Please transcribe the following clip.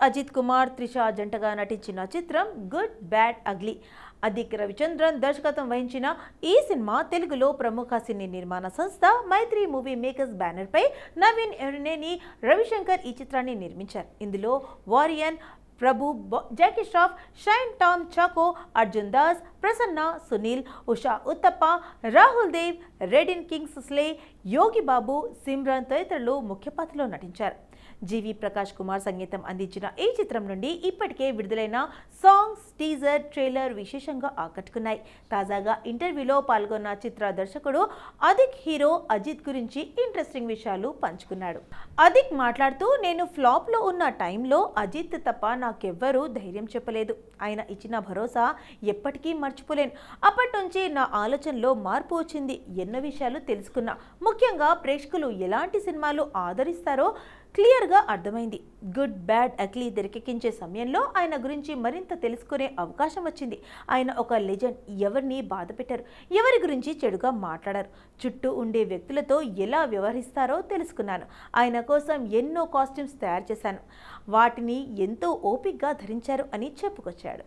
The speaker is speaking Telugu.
అజిత్ కుమార్, త్రిష జంటగా నటించిన చిత్రం good bad ugly. Adhik Ravichandran దర్శకత్వం వహించిన ఈ సినిమా తెలుగులో ప్రముఖ సినీ నిర్మాణ సంస్థ మైత్రి మూవీ మేకర్స్ బ్యానర్ పై నవీన్ ఎర్నేని, రవిశంకర్ ఈ చిత్రాన్ని నిర్మించారు. ఇందులో వారియన్, ప్రభు, జాకీ ష్రాఫ్, షైన్ టామ్ చాకో, అర్జున్ దాస్, ప్రసన్న, సునీల్, ఉషా ఉత్తప్ప, రాహుల్ దేవ్, రెడిన్ కింగ్స్ స్లే, యోగి బాబు, సిమ్రాన్ తదితరులు ముఖ్య పాత్రలో నటించారు. జీవి ప్రకాష్ కుమార్ సంగీతం అందించిన ఈ చిత్రం నుండి ఇప్పటికే విడుదలైన సాంగ్స్, టీజర్, ట్రైలర్ విశేషంగా ఆకట్టుకున్నాయి. తాజాగా ఇంటర్వ్యూలో పాల్గొన్న చిత్ర దర్శకుడు అదిక్ హీరో అజిత్ గురించి ఇంట్రెస్టింగ్ విషయాలు పంచుకున్నాడు. అదిక్ మాట్లాడుతూ, నేను ఫ్లాప్లో ఉన్న టైంలో అజిత్ తప్ప నాకెవ్వరూ ధైర్యం చెప్పలేదు. ఆయన ఇచ్చిన భరోసా ఎప్పటికీ మర్చిపోలేను. అప్పటి నుంచి నా ఆలోచనలో మార్పు వచ్చింది. ఎన్నో విషయాలు తెలుసుకున్నా. ముఖ్యంగా ప్రేక్షకులు ఎలాంటి సినిమాలు ఆదరిస్తారో క్లియర్గా అర్థమైంది. గుడ్ బ్యాడ్ అగ్లీ తెరకెక్కించే సమయంలో ఆయన గురించి మరింత తెలుసుకునే అవకాశం వచ్చింది. ఆయన ఒక లెజెండ్. ఎవరిని బాధ పెట్టారు, ఎవరి గురించి చెడుగా మాట్లాడారు, చుట్టూ ఉండే వ్యక్తులతో ఎలా వ్యవహరిస్తారో తెలుసుకున్నాను. ఆయన కోసం ఎన్నో కాస్ట్యూమ్స్ తయారు చేశాను. వాటిని ఎంతో ఓపికగా ధరించారు అని చెప్పుకొచ్చాడు.